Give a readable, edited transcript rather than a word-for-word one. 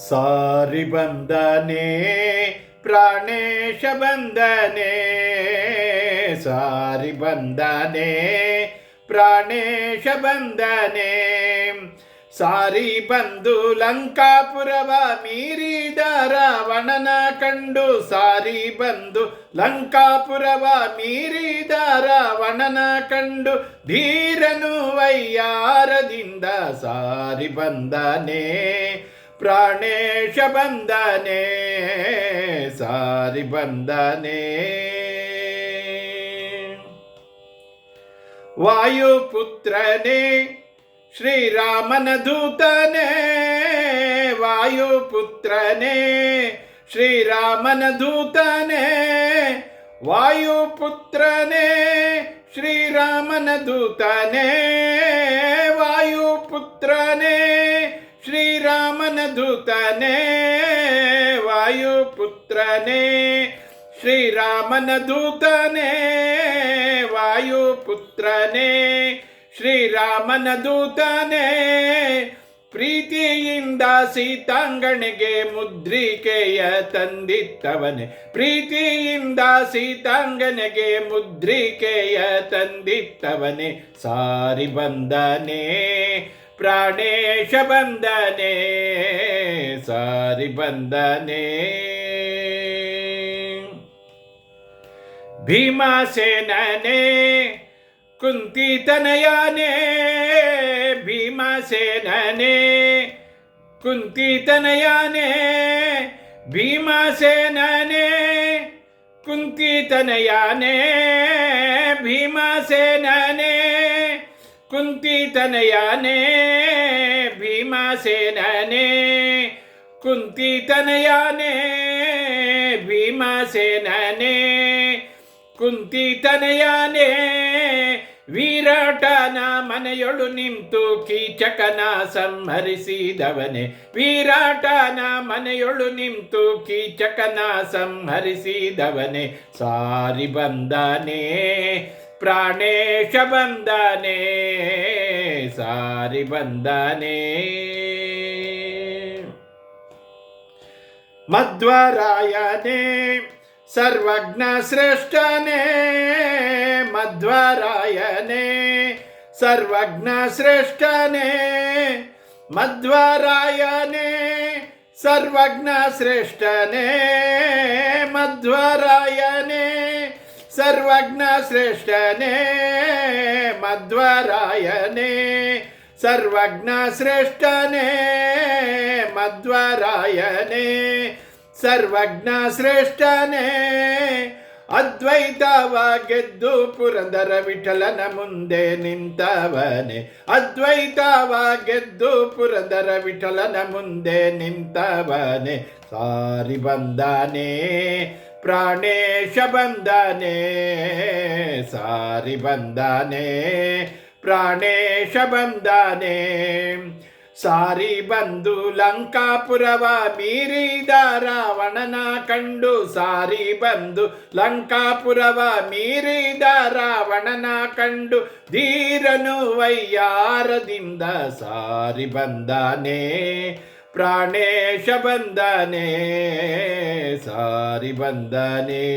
ಸಾರಿ ಬಂದನೆ ಪ್ರಾಣೇಶ ಬಂದನೆ, ಸಾರಿ ಬಂದನೆ ಪ್ರಾಣೇಶ ಬಂದನೆ. ಸಾರಿ ಬಂದು ಲಂಕಾಪುರವ ಮೀರಿದ ರಾವಣನ ಕಂಡು, ಸಾರಿ ಬಂದು ಲಂಕಾಪುರವ ಮೀರಿದ ರಾವಣನ ಕಂಡು, ಧೀರನು ವೈಯಾರದಿಂದ ಸಾರಿ ಬಂದನೆ ಪ್ರಾಣೇಶ ಬಂದನೆ, ಸಾರಿ ಬಂದನೆ. ವಾಯುಪುತ್ರನೇ ಶ್ರೀರಾಮನ ದೂತನೇ, ವಾಯುಪುತ್ರನೇ ಶ್ರೀರಾಮನ ದೂತನೇ, ವಾಯುಪುತ್ರನೇ ಶ್ರೀರಾಮನ ದೂತನೇ, ವಾಯುಪುತ್ರನೇ ಶ್ರೀರಾಮನ ದೂತನೇ, ವಾಯುಪುತ್ರನೇ ಶ್ರೀರಾಮನ ದೂತನೇ, ವಾಯುಪುತ್ರನೇ ಶ್ರೀರಾಮನ ದೂತನೇ. ಪ್ರೀತಿಯಿಂದ ಸೀತಾಂಗಣೆಗೆ ಮುದ್ರಿಕೆಯ ತಂದಿತ್ತವನೇ, ಪ್ರೀತಿಯಿಂದ ಸೀತಾಂಗನೆಗೆ ಮುದ್ರಿಕೆಯ ತಂದಿತ್ತವನೇ. ಸಾರಿ ಬಂದನೆ ಪ್ರಾಣೇಶ ಬಂದನೆ, ಸಾರಿ ಬಂದನೆ. ಭೀಮಸೇನನೇ ಕುಂತಿತನಯನೇ, ಭೀಮಸೇನನೇ ಕುಂತಿತನಯನೇ, ಭೀಮಸೇನನೇ ಕುಂತಿತನಯನೇ, ಭೀಮಸೇನನೇ ಕುಂತಿತನಯನೇ, ಭೀಮಸೇನನೇ ಕುಂತಿತನಯನೇ, ಭೀಮಸೇನನೇ ಕುಂತಿತನಯನೇ. ವಿರಾಟನ ಮನೆಯೊಳು ನಿಂತು ಕೀಚಕನ ಸಂಹರಿಸಿದವನೇ, ವಿರಾಟನ ಮನೆಯೊಳು ನಿಂತು ಕೀಚಕನ ಸಂಹರಿಸಿದವನೇ. ಸಾರಿ ಬಂದನೆ ಪ್ರಾಣೇಶ ಬಂದನೆ, ಸಾರಿ ಬಂದನೆ. ಮಧ್ವರಾಯನೇ ಸರ್ವಜ್ಞ ಶ್ರೇಷ್ಠನೇ, ಮಧ್ವರಾಯನೇ ಸರ್ವಜ್ಞ ಶ್ರೇಷ್ಠನೇ, ಮಧ್ವರಾಯನೇ ಸರ್ವಜ್ಞ ಶ್ರೇಷ್ಠನೇ, ಮಧ್ವರಾಯನೇ ಸರ್ವಜ್ಞ ಶ್ರೇಷ್ಠನೇ, ಮಧ್ವರಾಯನೇ ಸರ್ವಜ್ಞ ಶ್ರೇಷ್ಠನೇ, ಮಧ್ವರಾಯನೇ ಸರ್ವಜ್ಞ ಶ್ರೇಷ್ಠನೇ. ಅದ್ವೈತವ ಗೆದ್ದು ಪುರಂದರ ವಿಠಲನ ಮುಂದೆ ನಿಂತವನೇ, ಅದ್ವೈತವ ಗೆದ್ದು ಪುರಂದರ ವಿಠಲನ ಮುಂದೆ ನಿಂತವನೇ. ಸಾರಿ ಬಂದನೆ ಪ್ರಾಣೇಶ ಬಂದನೆ, ಸಾರಿ ಬಂದನೆ ಪ್ರಾಣೇಶ ಬಂದನೆ. ಸಾರಿ ಬಂದು ಲಂಕಾಪುರವ ಮೀರಿದ ರಾವಣನ ಕಂಡು, ಸಾರಿ ಬಂದು ಲಂಕಾಪುರವ ಮೀರಿದ ರಾವಣನ ಕಂಡು, ಧೀರನು ವೈಯಾರದಿಂದ ಸಾರಿ ಬಂದನೆ ಪ್ರಾಣೇಶ ಬಂದನೆ, ಸಾರಿ ಬಂದನೆ.